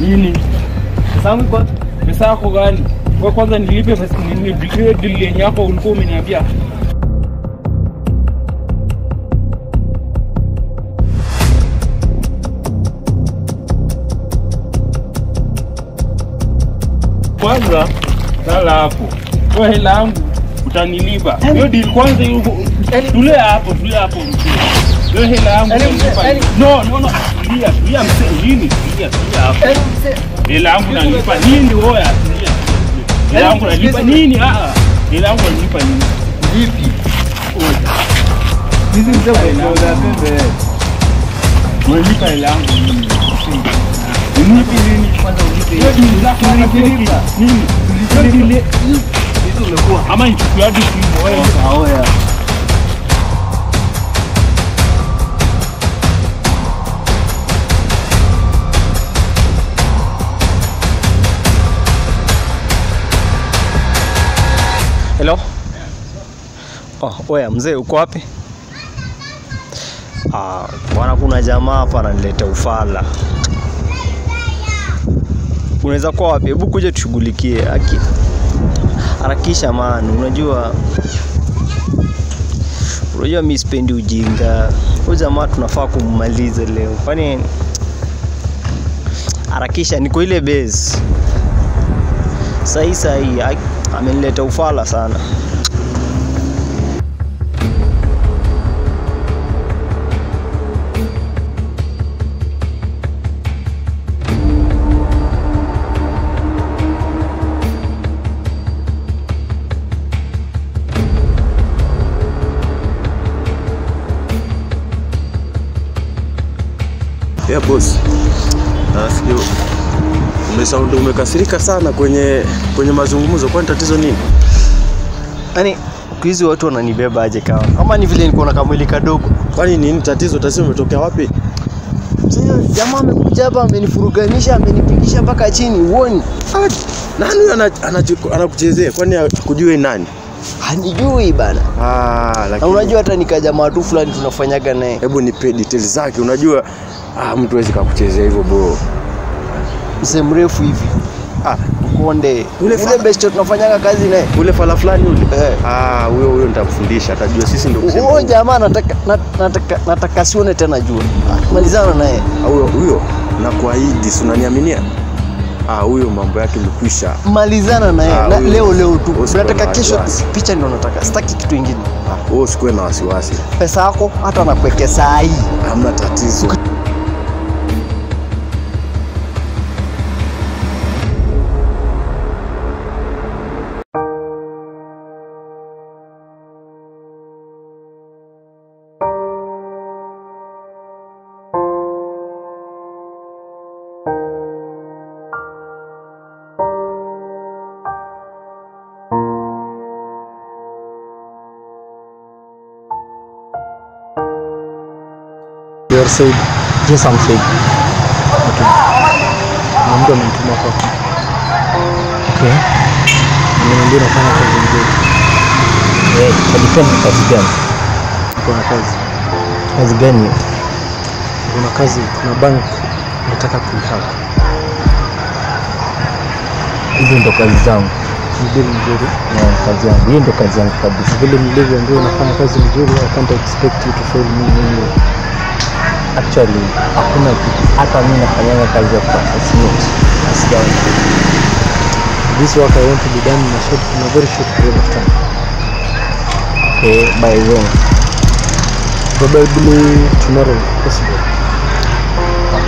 Nini? Pesa yako gani? Kwa kwanza nilipe pesa nilipe deal yako ulikuwa umeniambia. Kwanza sala hapo. Kwa hela yangu utanilipa. Hiyo deal kwanza hiyo tule hapo. Hiyo hela yangu utanipa. No. Tulia msengini. Tulia hapo. Hela yangu unanipa nini wewe? Hela yangu unanipa nini? Hela yangu unanipa nini? Vipi? Hizi ndio pembe. Unanipa hela yangu nini? Unipi nini kwanza unipe? Nini? Nini? Hizo umekuwa ama nichukue hadi simu wewe kaoya. Hello? Oya mzee uko wapi? Bwana kuna jamaa hapa ananiletea ufala. Unaweza kuwa wapi? Hebu kuja tushughulikie. Harakisha man, unajua mimi sipendi ujinga. Huyu jamaa tunafaa kummaliza leo. Kwani harakisha, niko ile base. Sahi amenileta ufala sana. Yeah boss. Nasikia umekasirika sana kwenye mazungumzo. Kwani tatizo nini? Yaani hizo watu wananibeba aje kama? Ama ni vile niko na kamwili kadogo. Kwani nini tatizo? Tatizo umetokea wapi? Jamaa amekuja hapa amenifuruganisha, amenipigisha mpaka chini, uone. Nani huyo anakuchezea? Kwani kujue nani? Hanijui bana. Lakini unajua hata nikajamaa tu fulani tunafanyaga naye. Hebu nipe details zake. Unajua mtu hawezi kukuchezea hivyo bro. Mse mrefu hivi. Konde. Ule best tunafanyaga kazi naye. Ule fala fulani ule. Huyo nitakufundisha. Atajua sisi ndio kusema. Huyo jamaa nataka sione tena jua. Malizana naye. Huyo nakuahidi, si unaniaminia? Huyo mambo yake imekwisha. Malizana naye. Leo tu. Nataka kesho picha ndio nataka. Sitaki kitu kingine. Wewe usikue na wasiwasi. Pesa yako hata nakuwekea saa hii. Hamna tatizo. You're said, yes I'm said. Okay. Mendo amenituma kwa. Okay. Mimi nafanya kazi nzuri. Depend kazi gani? Kuna kazi. Kazi gani? Kuna kazi, kuna bank nataka kuihack. Hizo ndo kazi zangu. Ndio nzuri na kazi yangu. Hiyo ndo kazi yangu kabisa. Vile nilivyo ndio nafanya kazi nzuri, I can't expect you to fail me anyway. Actually, hakuna kitu. Hata mimi nafanya kazi ya assassinate. Asijaona. This work I want to be done in a very short period of time. Okay, by when? Probably tomorrow, possible.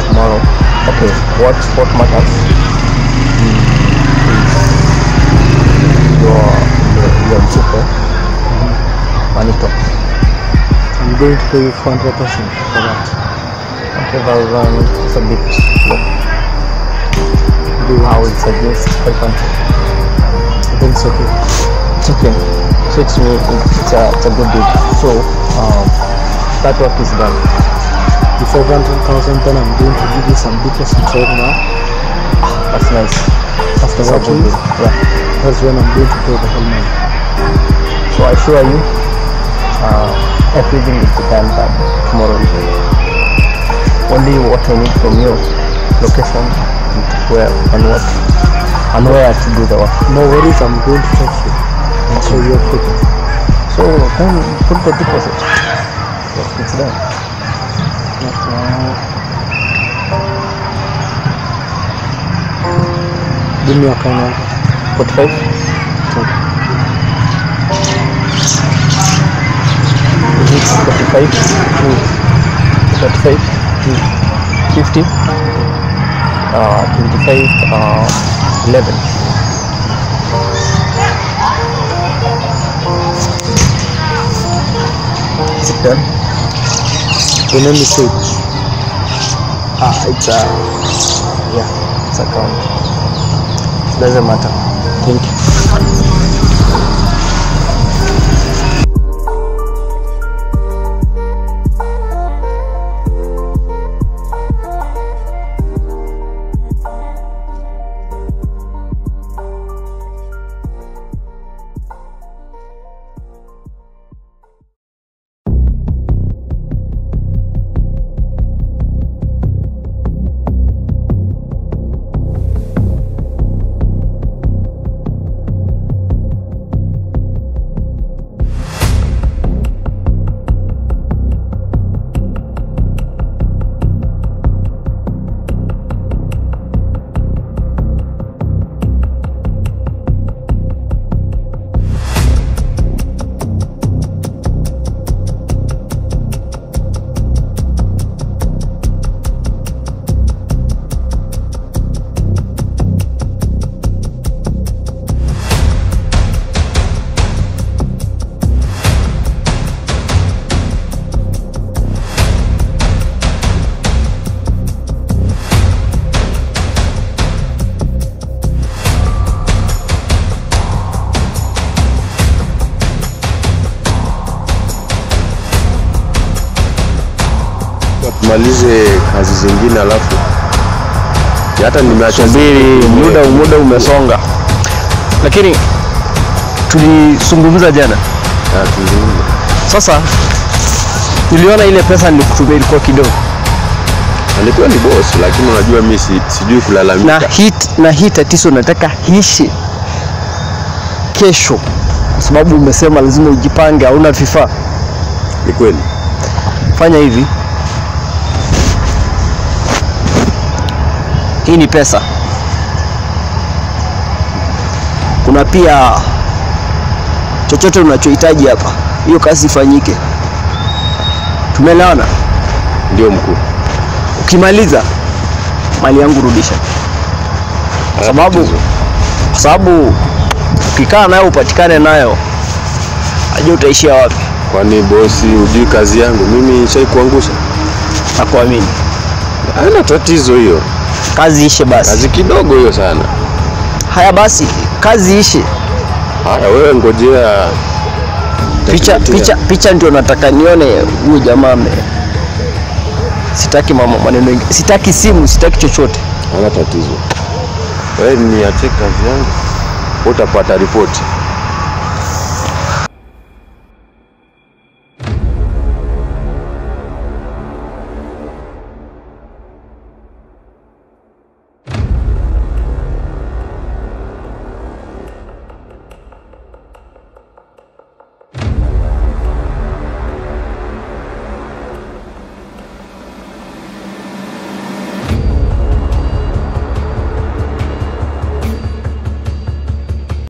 Tomorrow. Okay, what matters? Your super money talks. I'm going to pay you 400% for that. Okay, it's a bit low. I would suggest 500. Then it's okay. It's okay. So it's a good deal. So that work is done. The 500,000, then I'm going to give you some details right now. That's nice. After watching it, yeah, that's when I'm going to pay the whole money. So I assure you, everything is done by tomorrow evening. Only what I need from you location and where to do the work. No worries, I'm going to text you. So you're quick. So then put the deposit. Yes, it's done. Give me your account number. 45. 45. 45. 50. 25. 11. Is it done? The name is Sid. It's it's account. It doesn't matter. Thank you. Tumalize kazi zingine alafu hata nimeacha muda umesonga. Lakini tulisungumza jana. Tulizungumza. Sasa niliona ile pesa nilikutumia ilikuwa kidogo. Alikuwa ni boss, lakini unajua mimi sijui kulalamika. Na hii tatizo nataka hishi kesho. Kwa sababu umesema lazima ujipange, hauna vifaa. Ni kweli. Fanya hivi. Hii ni pesa. Kuna pia chochote unachohitaji hapa. Hiyo kazi ifanyike. Tumeelewana? Ndio mkuu. Ukimaliza mali yangu rudisha. Kwa sababu ukikaa nayo upatikane nayo, ajue utaishia wapi. Kwani bosi hujui kazi yangu? Mimi nishaikuangusha. Nakuamini. Haina tatizo hiyo. Kazi ishe basi. Kazi kidogo hiyo sana. Haya basi, kazi ishe. Haya wewe ngojea. Picha ndio nataka nione huyu jamaa sitaki maneno mengi. Sitaki simu, sitaki chochote. Haina tatizo. Wewe niache kazi yangu. Utapata ripoti.